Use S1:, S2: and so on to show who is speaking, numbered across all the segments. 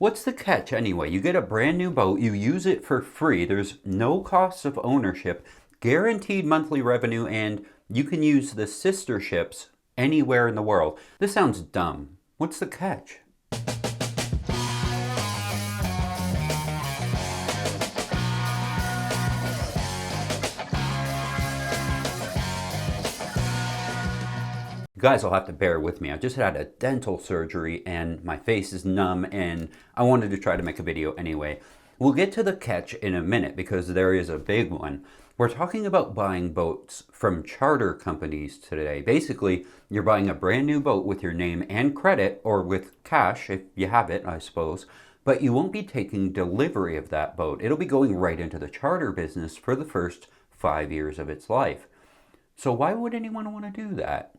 S1: What's the catch anyway? You get a brand new boat, you use it for free, there's no cost of ownership, guaranteed monthly revenue, and you can use the sister ships anywhere in the world. This sounds dumb. What's the catch? You guys will have to bear with me. I just had a dental surgery and my face is numb and I wanted to try to make a video anyway. We'll get to the catch in a minute because there is a big one. We're talking about buying boats from charter companies today. Basically, you're buying a brand new boat with your name and credit, or with cash if you have it, I suppose, but you won't be taking delivery of that boat. It'll be going right into the charter business for the first 5 years of its life. So why would anyone want to do that?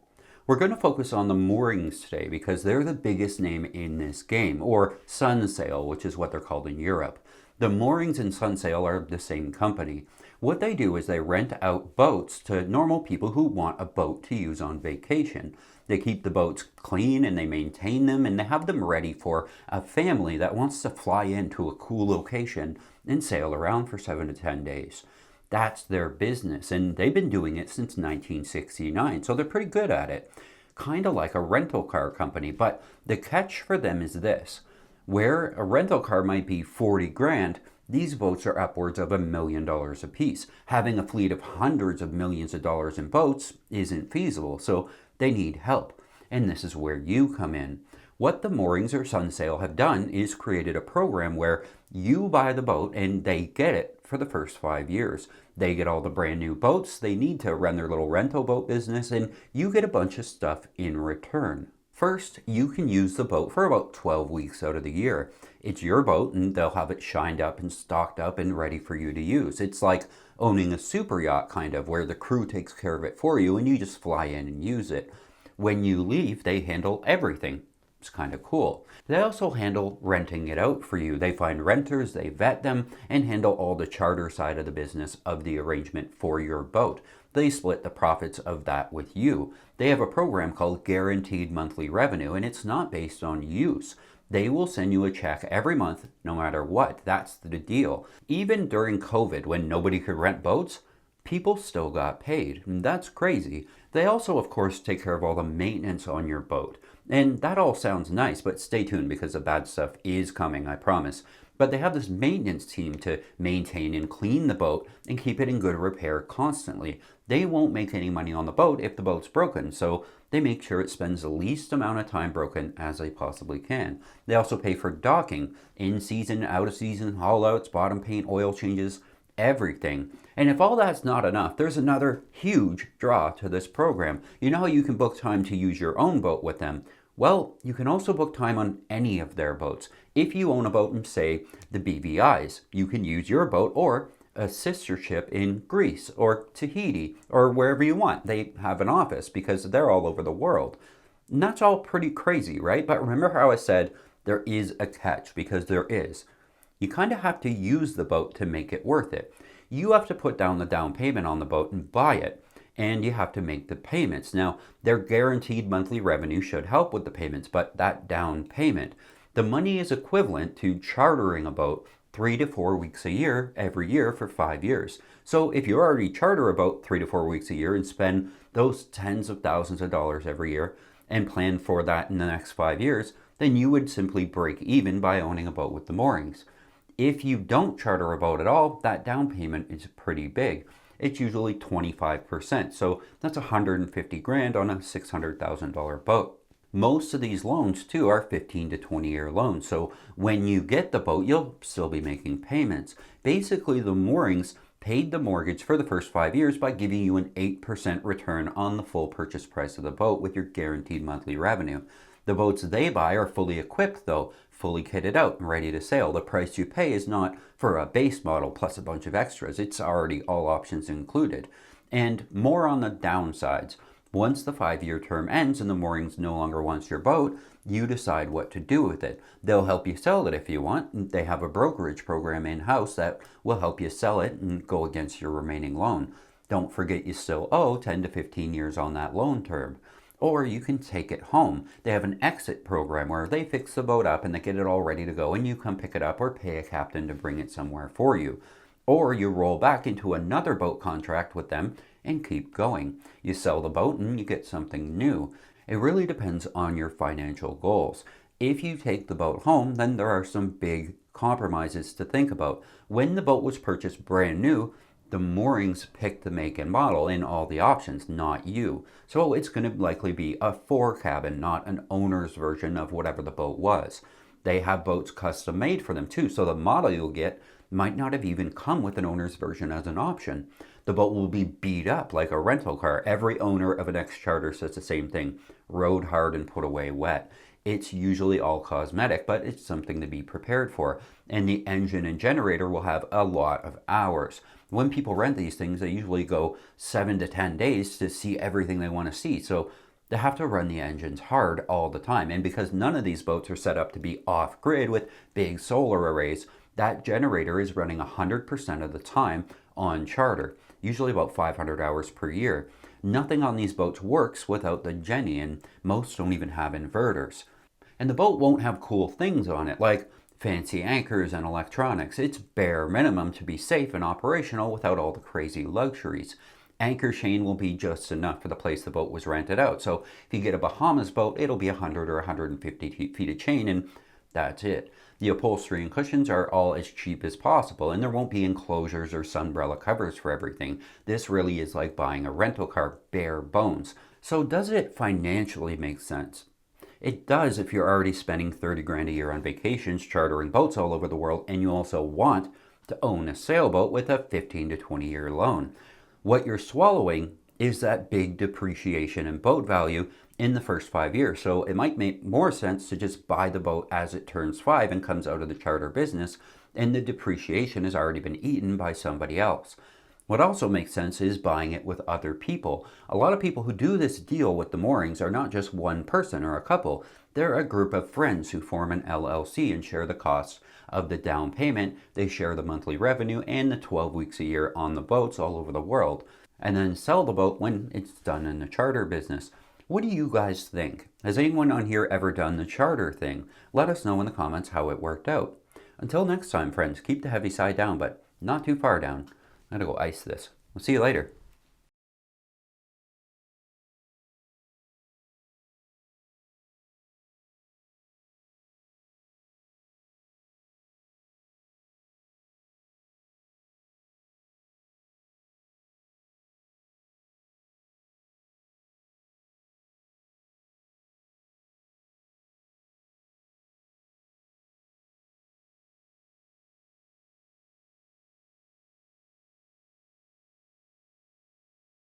S1: We're going to focus on the moorings today because they're the biggest name in this game, or Sunsail, which is what they're called in Europe. The Moorings and Sunsail are the same company. What they do is they rent out boats to normal people who want a boat to use on vacation. They keep the boats clean and they maintain them, and they have them ready for a family that wants to fly into a cool location and sail around for 7 to 10 days. That's their business, and they've been doing it since 1969, so they're pretty good at it. Kind of like a rental car company, but the catch for them is this. Where a rental car might be 40 grand, these boats are upwards of $1 million a piece. Having a fleet of hundreds of millions of dollars in boats isn't feasible, so they need help. And this is where you come in. What the Moorings or Sunsail have done is created a program where you buy the boat and they get it for the first 5 years. They get all the brand new boats they need to run their little rental boat business, and you get a bunch of stuff in return. First, you can use the boat for about 12 weeks out of the year. It's your boat and they'll have it shined up and stocked up and ready for you to use. It's like owning a super yacht kind of, where the crew takes care of it for you and you just fly in and use it. When you leave, they handle everything. It's kind of cool. They also handle renting it out for you. They find renters, they vet them, and handle all the charter side of the business of the arrangement for your boat. They split the profits of that with you. They have a program called Guaranteed Monthly Revenue, and it's not based on use. They will send you a check every month, no matter what. That's the deal. Even during COVID, when nobody could rent boats, people still got paid. And that's crazy. They also, of course, take care of all the maintenance on your boat. And that all sounds nice, but stay tuned because the bad stuff is coming, I promise. But they have this maintenance team to maintain and clean the boat and keep it in good repair constantly. They won't make any money on the boat if the boat's broken, so they make sure it spends the least amount of time broken as they possibly can. They also pay for docking, in season, out of season, haul outs, bottom paint, oil changes, everything. And if all that's not enough, there's another huge draw to this program. You know how you can book time to use your own boat with them? Well, you can also book time on any of their boats. If you own a boat in, say, the BVI's, you can use your boat or a sister ship in Greece or Tahiti or wherever you want. They have an office because they're all over the world. And that's all pretty crazy, right? But remember how I said there is a catch, because there is. You kind of have to use the boat to make it worth it. You have to put down the down payment on the boat and buy it. And you have to make the payments. Now, their guaranteed monthly revenue should help with the payments, but that down payment, the money is equivalent to chartering a boat 3 to 4 weeks a year, every year for 5 years. So if you already charter a boat 3 to 4 weeks a year and spend those tens of thousands of dollars every year and plan for that in the next 5 years, then you would simply break even by owning a boat with the moorings. If you don't charter a boat at all, that down payment is pretty big. It's usually 25%, so that's 150 grand on a $600,000 boat. Most of these loans too are 15 to 20 year loans, so when you get the boat, you'll still be making payments. Basically, the moorings paid the mortgage for the first 5 years by giving you an 8% return on the full purchase price of the boat with your guaranteed monthly revenue. The boats they buy are fully equipped though, fully kitted out and ready to sail. The price you pay is not for a base model plus a bunch of extras. It's already all options included. And more on the downsides. Once the 5-year term ends and the moorings no longer wants your boat, you decide what to do with it. They'll help you sell it if you want. They have a brokerage program in-house that will help you sell it and go against your remaining loan. Don't forget you still owe 10 to 15 years on that loan term. Or you can take it home. They have an exit program where they fix the boat up and they get it all ready to go and you come pick it up or pay a captain to bring it somewhere for you. Or you roll back into another boat contract with them and keep going. You sell the boat and you get something new. It really depends on your financial goals. If you take the boat home, then there are some big compromises to think about. When the boat was purchased brand new, the moorings picked the make and model in all the options, not you. So it's going to likely be a 4-cabin, not an owner's version of whatever the boat was. They have boats custom made for them too, so the model you'll get might not have even come with an owner's version as an option. The boat will be beat up like a rental car. Every owner of an X-Charter says the same thing: rode hard and put away wet. It's usually all cosmetic, but it's something to be prepared for. And the engine and generator will have a lot of hours. When people rent these things, they usually go 7 to 10 days to see everything they want to see. So they have to run the engines hard all the time. And because none of these boats are set up to be off-grid with big solar arrays, that generator is running 100% of the time on charter, usually about 500 hours per year. Nothing on these boats works without the Genny, and most don't even have inverters. And the boat won't have cool things on it, like fancy anchors and electronics. It's bare minimum to be safe and operational without all the crazy luxuries. Anchor chain will be just enough for the place the boat was rented out. So if you get a Bahamas boat, it'll be 100 or 150 feet of chain, and that's it. The upholstery and cushions are all as cheap as possible, and there won't be enclosures or sunbrella covers for everything. This really is like buying a rental car, bare bones. So does it financially make sense? It does if you're already spending 30 grand a year on vacations, chartering boats all over the world, and you also want to own a sailboat with a 15 to 20 year loan. What you're swallowing is that big depreciation in boat value in the first 5 years. So it might make more sense to just buy the boat as it turns 5 and comes out of the charter business, and the depreciation has already been eaten by somebody else. What also makes sense is buying it with other people. A lot of people who do this deal with the moorings are not just one person or a couple. They're a group of friends who form an LLC and share the costs of the down payment. They share the monthly revenue and the 12 weeks a year on the boats all over the world, and then sell the boat when it's done in the charter business. What do you guys think? Has anyone on here ever done the charter thing? Let us know in the comments how it worked out. Until next time, friends, keep the heavy side down, but not too far down. I'm gonna go ice this. We'll see you later.